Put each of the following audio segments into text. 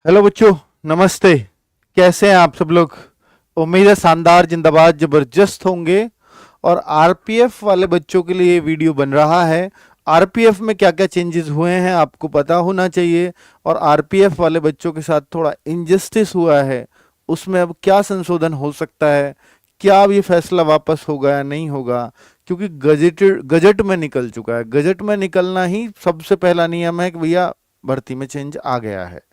Hello बच्चों, नमस्ते। कैसे हैं आप सब लोग? उम्मीद है शानदार, जिंदाबाद, जबरदस्त होंगे। और आरपीएफ वाले बच्चों के लिए ये वीडियो बन रहा है। आरपीएफ में क्या क्या चेंजेस हुए हैं आपको पता होना चाहिए। और आरपीएफ वाले बच्चों के साथ थोड़ा इनजस्टिस हुआ है, उसमें अब क्या संशोधन हो सकता है, क्या अब ये फैसला वापस होगा या नहीं होगा, क्योंकि गजट में निकल चुका है। गजट में निकलना ही सबसे पहला नियम है कि भैया भर्ती में चेंज आ गया है।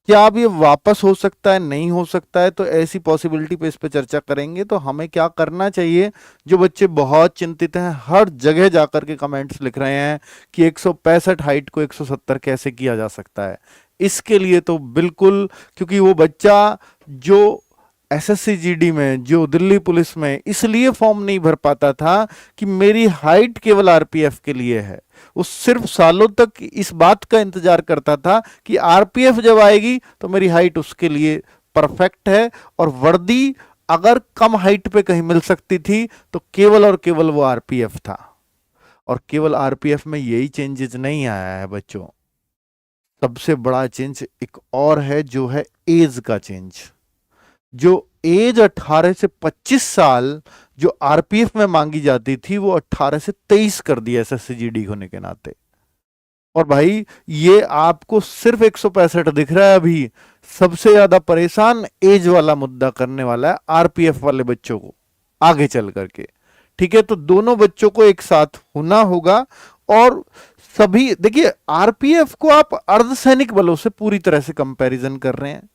क्या अब ये वापस हो सकता है, नहीं हो सकता है? तो ऐसी पॉसिबिलिटी पे इस पे चर्चा करेंगे। तो हमें क्या करना चाहिए? जो बच्चे बहुत चिंतित हैं, हर जगह जाकर के कमेंट्स लिख रहे हैं कि 165 हाइट को 170 कैसे किया जा सकता है, इसके लिए तो बिल्कुल, क्योंकि वो बच्चा जो एसएससी जीडी में, जो दिल्ली पुलिस में इसलिए फॉर्म नहीं भर पाता था कि मेरी हाइट केवल आरपीएफ के लिए है। वो सिर्फ सालों तक इस बात का इंतजार करता था कि आरपीएफ जब आएगी तो मेरी हाइट उसके लिए परफेक्ट है। और वर्दी अगर कम हाइट पे कहीं मिल सकती थी तो केवल और केवल वो आरपीएफ था। और केवल आरपीएफ में यही चेंजेस नहीं आया है बच्चों, सबसे बड़ा चेंज एक और है, जो है एज का चेंज। जो एज 18 से 25 साल जो आरपीएफ में मांगी जाती थी, वो 18 से 23 कर दी एसएससी जीडी होने के नाते। और भाई ये आपको सिर्फ 165 दिख रहा है अभी। सबसे ज्यादा परेशान एज वाला मुद्दा करने वाला है आरपीएफ वाले बच्चों को आगे चल करके। ठीक है, तो दोनों बच्चों को एक साथ होना होगा। और सभी देखिए, आरपीएफ को आप अर्धसैनिक बलों से पूरी तरह से कंपैरिजन कर रहे हैं।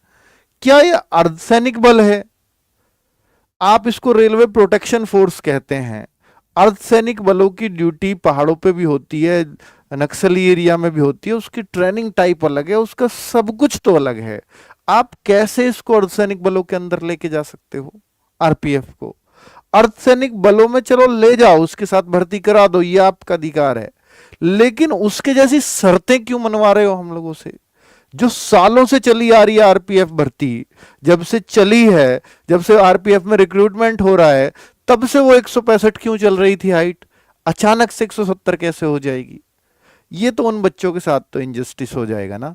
क्या ये अर्धसैनिक बल है? आप इसको रेलवे प्रोटेक्शन फोर्स कहते हैं। अर्धसैनिक बलों की ड्यूटी पहाड़ों पे भी होती है, नक्सली एरिया में भी होती है, उसकी ट्रेनिंग टाइप अलग है, उसका सब कुछ तो अलग है। आप कैसे इसको अर्धसैनिक बलों के अंदर लेके जा सकते हो? आरपीएफ को अर्धसैनिक बलों में चलो ले जाओ, उसके साथ भर्ती करा दो, ये आपका अधिकार है। लेकिन उसके जैसी शर्तें क्यों मनवा रहे हो हम लोगों से? जो सालों से चली आ रही है आरपीएफ भर्ती, जब से चली है, जब से आरपीएफ में रिक्रूटमेंट हो रहा है, तब से वो 165 क्यों चल रही थी हाइट? अचानक से 170 कैसे हो जाएगी? ये तो उन बच्चों के साथ तो इनजस्टिस हो जाएगा ना।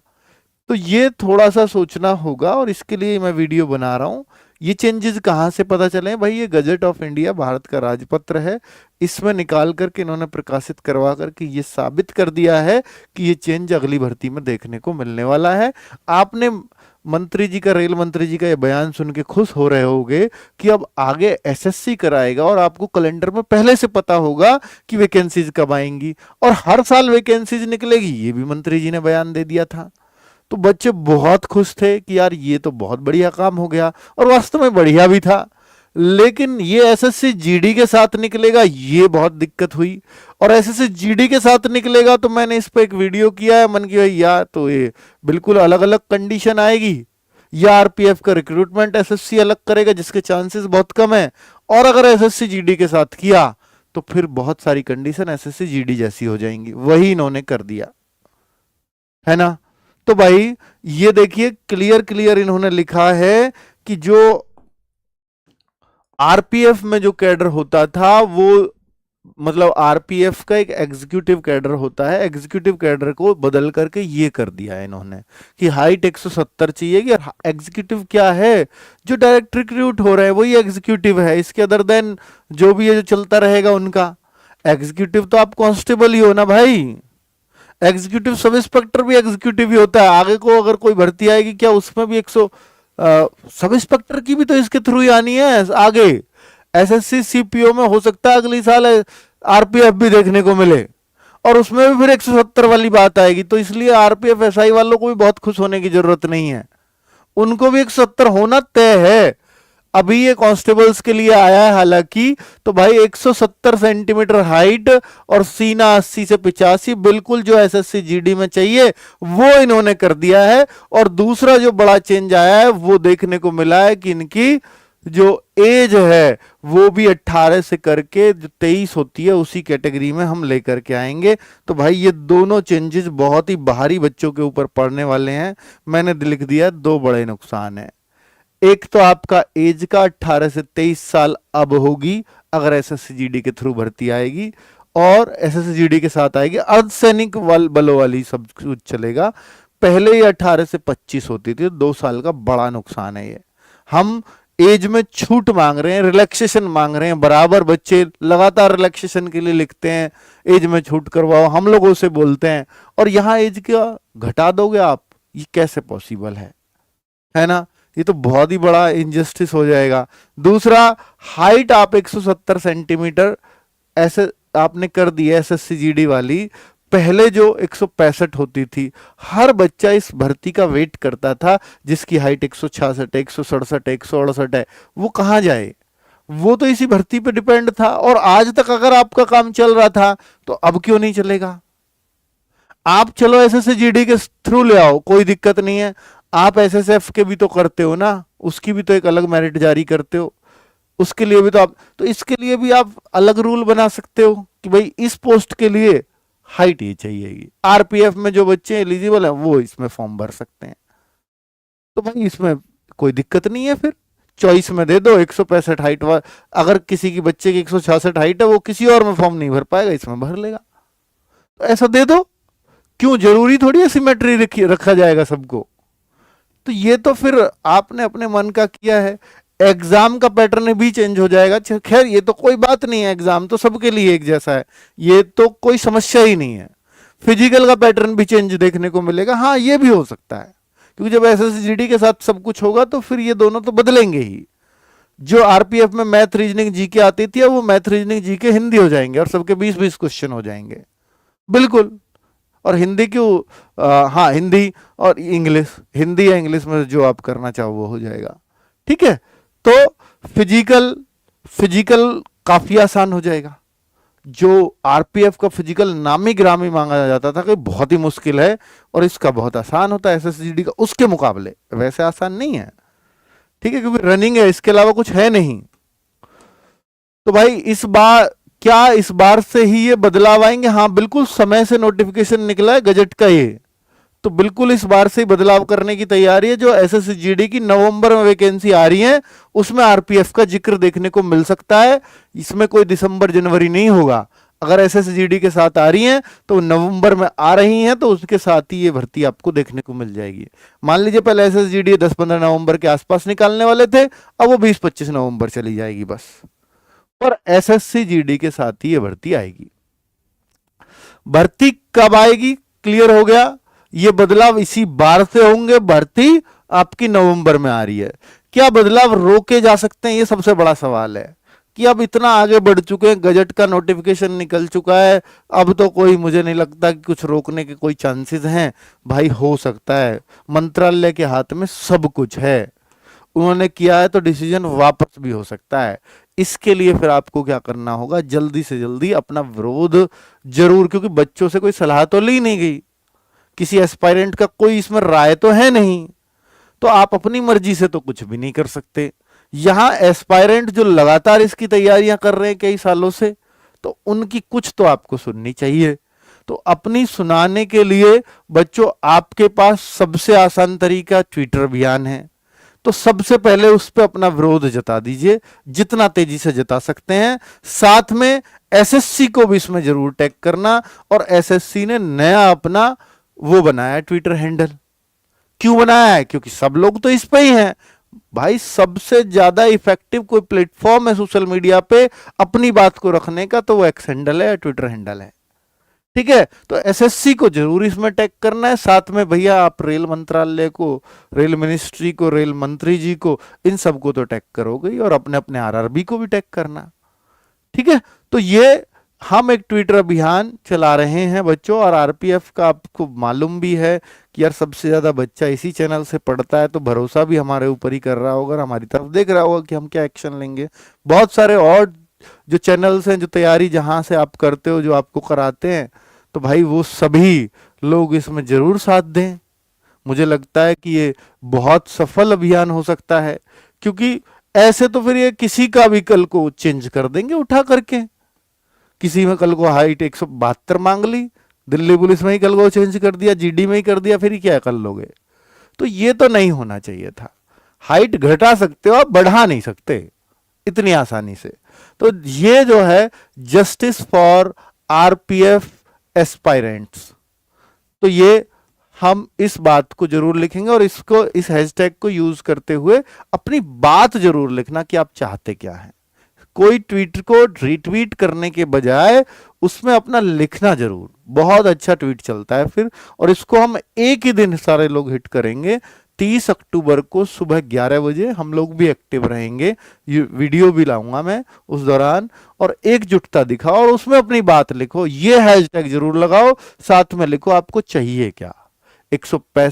तो ये थोड़ा सा सोचना होगा, और इसके लिए मैं वीडियो बना रहा हूं। ये चेंजेस कहां से पता चले भाई? ये गजट ऑफ इंडिया, भारत का राजपत्र है, इसमें निकाल करके इन्होंने प्रकाशित करवा करके ये साबित कर दिया है कि ये चेंज अगली भर्ती में देखने को मिलने वाला है। आपने मंत्री जी का, रेल मंत्री जी का ये बयान सुन के खुश हो रहे होगे कि अब आगे एसएससी कराएगा और आपको कैलेंडर में पहले से पता होगा कि वैकेंसीज कब आएंगी, और हर साल वैकेंसीज निकलेगी, ये भी मंत्री जी ने बयान दे दिया था। तो बच्चे बहुत खुश थे कि यार ये तो बहुत बढ़िया काम हो गया, और वास्तव में बढ़िया भी था। लेकिन ये एसएससी जीडी के साथ निकलेगा, ये बहुत दिक्कत हुई। और एसएससी जीडी के साथ निकलेगा तो मैंने इस पर एक वीडियो किया है, मन की भाई यार तो ये बिल्कुल अलग अलग कंडीशन आएगी। या आरपीएफ का रिक्रूटमेंट एसएससी अलग करेगा, जिसके चांसेस बहुत कम है। और अगर एसएससी जीडी के साथ किया तो फिर बहुत सारी कंडीशन एसएससी जीडी जैसी हो जाएंगी। वही इन्होंने कर दिया है ना। तो भाई ये देखिए, क्लियर क्लियर इन्होंने लिखा है कि जो आरपीएफ में जो कैडर होता था, वो मतलब आरपीएफ का एक एग्जीक्यूटिव कैडर होता है, एग्जीक्यूटिव कैडर को बदल करके ये कर दिया है इन्होंने कि हाइट 170 चाहिए। और एग्जीक्यूटिव क्या है? जो डायरेक्ट रिक्रूट हो रहे हैं वही एग्जीक्यूटिव है। इसके अदर देन जो भी ये जो चलता रहेगा उनका एग्जीक्यूटिव, तो आप कांस्टेबल ही हो ना भाई। एग्जीक्यूटिव सब इंस्पेक्टर भी एग्जीक्यूटिव ही होता है। आगे को अगर कोई भर्ती आएगी, क्या उसमें भी 100 सब इंस्पेक्टर की भी तो इसके थ्रू ही आनी है आगे। एसएससी सीपीओ में हो सकता है अगली साल आरपीएफ भी देखने को मिले, और उसमें भी फिर 170 वाली बात आएगी। तो इसलिए आरपीएफ एसआई वालों को भी बहुत खुश होने की जरूरत नहीं है, उनको भी 170 होना तय है। अभी ये कांस्टेबल्स के लिए आया है हालांकि। तो भाई 170 सेंटीमीटर हाइट और सीना 80 से 85, बिल्कुल जो एसएससी जीडी में चाहिए वो इन्होंने कर दिया है। और दूसरा जो बड़ा चेंज आया है वो देखने को मिला है कि इनकी जो एज है वो भी 18 से करके जो 23 होती है उसी कैटेगरी में हम लेकर के आएंगे। तो भाई ये दोनों चेंजेस बहुत ही बाहरी बच्चों के ऊपर पड़ने वाले हैं। मैंने लिख दिया दो बड़े नुकसान है। एक तो आपका एज का 18 से 23 साल अब होगी अगर एसएससी जीडी के थ्रू भर्ती आएगी, और एसएससी जीडी के साथ आएगी अर्धसैनिक बलों वाली सब कुछ चलेगा। पहले ही 18 से 25 होती थी, 2 साल का बड़ा नुकसान है ये। हम एज में छूट मांग रहे हैं, रिलैक्सेशन मांग रहे हैं, बराबर बच्चे लगातार रिलैक्सेशन के लिए लिखते हैं, एज में छूट करवाओ, हम लोगों से बोलते हैं, और यहां एज क्या घटा दोगे आप? ये कैसे पॉसिबल है ना? ये तो बहुत ही बड़ा इनजस्टिस हो जाएगा। दूसरा, हाइट आप 170 सेंटीमीटर ऐसे आपने कर दी है एसएससी जीडी वाली। पहले जो 165 होती थी, हर बच्चा इस भर्ती का वेट करता था जिसकी हाइट 166 167 168 है, वो कहां जाए? वो तो इसी भर्ती पे डिपेंड था, और आज तक अगर आपका काम चल रहा था तो अब क्यों नहीं चलेगा? आप चलो एसएससी जीडी के थ्रू ले आओ, कोई दिक्कत नहीं है। आप एसएसएफ के भी तो करते हो ना, उसकी भी तो एक अलग मेरिट जारी करते हो, उसके लिए भी तो आप, तो इसके लिए भी आप अलग रूल बना सकते हो कि भाई इस पोस्ट के लिए हाइट ये चाहिए। आरपीएफ में जो बच्चे एलिजिबल हैं वो इसमें फॉर्म भर सकते हैं, तो भाई इसमें कोई दिक्कत नहीं है। फिर चॉइस में दे दो 165 हाइट, अगर किसी की बच्चे की 166 हाइट है, वो किसी और में फॉर्म नहीं भर पाएगा, इसमें भर लेगा, तो ऐसा दे दो। क्यों जरूरी थोड़ी है सिमेट्री रखा जाएगा सबको? तो ये तो फिर आपने अपने मन का किया है। एग्जाम का पैटर्न भी चेंज हो जाएगा, खैर ये तो कोई बात नहीं है, एग्जाम तो सबके लिए एक जैसा है, ये तो कोई समस्या ही नहीं है। फिजिकल का पैटर्न भी चेंज देखने को मिलेगा, हाँ ये भी हो सकता है, क्योंकि जब एसएसजीडी के साथ सब कुछ होगा तो फिर ये दोनों तो बदलेंगे ही। जो आरपीएफ में मैथ रीजनिंग जीके आती थी, वो मैथ रीजनिंग जीके हिंदी हो जाएंगे, और सबके 20-20 क्वेश्चन हो जाएंगे, बिल्कुल। और हिंदी क्यों, हाँ हिंदी और इंग्लिश, हिंदी या इंग्लिश में जो आप करना चाहो वो हो जाएगा, ठीक है। तो फिजिकल फिजिकल काफी आसान हो जाएगा। जो आरपीएफ का फिजिकल नामी ग्रामी मांगा जाता था कि बहुत ही मुश्किल है, और इसका बहुत आसान होता है एसएसजीडी का, उसके मुकाबले वैसे आसान नहीं है, ठीक है, क्योंकि रनिंग है, इसके अलावा कुछ है नहीं। तो भाई इस बार क्या इस बार से ही ये बदलाव आएंगे? हाँ बिल्कुल, समय से नोटिफिकेशन निकला है गजट का ये, तो बिल्कुल इस बार से ही बदलाव करने की तैयारी है। जो एसएसजीडी की नवंबर में वैकेंसी आ रही है, उसमें आरपीएफ का जिक्र देखने को मिल सकता है। इसमें कोई दिसंबर जनवरी नहीं होगा। अगर एसएसजीडी के साथ आ रही हैं तो नवंबर में आ रही हैं, तो उसके साथ ही ये भर्ती आपको देखने को मिल जाएगी। मान लीजिए पहले एसएसजीडी 10-15 नवंबर के आसपास निकालने वाले थे, अब वो 20-25 नवंबर चली जाएगी बस, और एसएसजीडी के साथ ही ये भर्ती आएगी। भर्ती कब आएगी क्लियर हो गया, ये बदलाव इसी बार से होंगे। भर्ती आपकी नवंबर में आ रही है, क्या बदलाव रोके जा सकते हैं? ये सबसे बड़ा सवाल है कि अब इतना आगे बढ़ चुके हैं, गजट का नोटिफिकेशन निकल चुका है, अब तो कोई, मुझे नहीं लगता कि कुछ रोकने के कोई चांसेस हैं। भाई हो सकता है, मंत्रालय के हाथ में सब कुछ है, उन्होंने किया है तो डिसीजन वापस भी हो सकता है। इसके लिए फिर आपको क्या करना होगा, जल्दी से जल्दी अपना विरोध जरूर, क्योंकि बच्चों से कोई सलाह तो ली नहीं गई, किसी एस्पायरेंट का कोई इसमें राय तो है नहीं, तो आप अपनी मर्जी से तो कुछ भी नहीं कर सकते। यहां एस्पायरेंट जो लगातार इसकी तैयारियां कर रहे हैं कई सालों से, तो उनकी कुछ तो आपको सुननी चाहिए। तो अपनी सुनाने के लिए बच्चों आपके पास सबसे आसान तरीका ट्विटर अभियान है, तो सबसे पहले उस पर अपना विरोध जता दीजिए, जितना तेजी से जता सकते हैं। साथ में एसएससी को भी इसमें जरूर टैग करना, और एसएससी ने नया अपना वो बनाया है ट्विटर हैंडल। क्यों बनाया है? क्योंकि सब लोग तो इस पे ही हैं भाई, सबसे ज्यादा इफेक्टिव कोई प्लेटफॉर्म है सोशल मीडिया पे अपनी बात को रखने का, तो वो एक्स हैंडल है, ट्विटर हैंडल है, ठीक है। तो एसएससी को जरूर इसमें टैग करना है। साथ में भैया आप रेल मंत्रालय को, रेल मिनिस्ट्री को, रेल मंत्री जी को, इन सबको तो टैग करोगे ही, और अपने अपने आरआरबी को भी टैग करना, ठीक है। तो ये हम एक ट्विटर अभियान चला रहे हैं बच्चों, और आरपीएफ का आपको मालूम भी है कि यार सबसे ज्यादा बच्चा इसी चैनल से पढ़ता है, तो भरोसा भी हमारे ऊपर ही कर रहा होगा, हमारी तरफ देख रहा होगा कि हम क्या एक्शन लेंगे। बहुत सारे और जो चैनल्स हैं, जो तैयारी जहां से आप करते हो, जो आपको कराते हैं, तो भाई वो सभी लोग इसमें जरूर साथ दें। मुझे लगता है कि ये बहुत सफल अभियान हो सकता है, क्योंकि ऐसे तो फिर ये किसी का भी कल को चेंज कर देंगे उठा करके। किसी में कल को हाइट 172 मांग ली, दिल्ली पुलिस में ही कल को चेंज कर दिया, जीडी में ही कर दिया, फिर क्या कर लोगे? तो ये तो नहीं होना चाहिए था। हाइट घटा सकते हो, आप बढ़ा नहीं सकते इतनी आसानी से। तो ये जो है जस्टिस फॉर आरपीएफ एस्पायरेंट्स, तो ये हम इस बात को जरूर लिखेंगे और इसको, इस हैशटैग को यूज करते हुए अपनी बात जरूर लिखना कि आप चाहते क्या हैं। कोई ट्वीट को रीट्वीट करने के बजाय उसमें अपना लिखना जरूर, बहुत अच्छा ट्वीट चलता है फिर। और इसको हम एक ही दिन सारे लोग हिट करेंगे। 30 अक्टूबर को सुबह 11 बजे हम लोग भी एक्टिव रहेंगे, वीडियो भी लाऊंगा मैं उस दौरान। और एकजुटता दिखाओ और उसमें अपनी बात लिखो, ये हैशटैग जरूर लगाओ, साथ में लिखो आपको चाहिए क्या। 165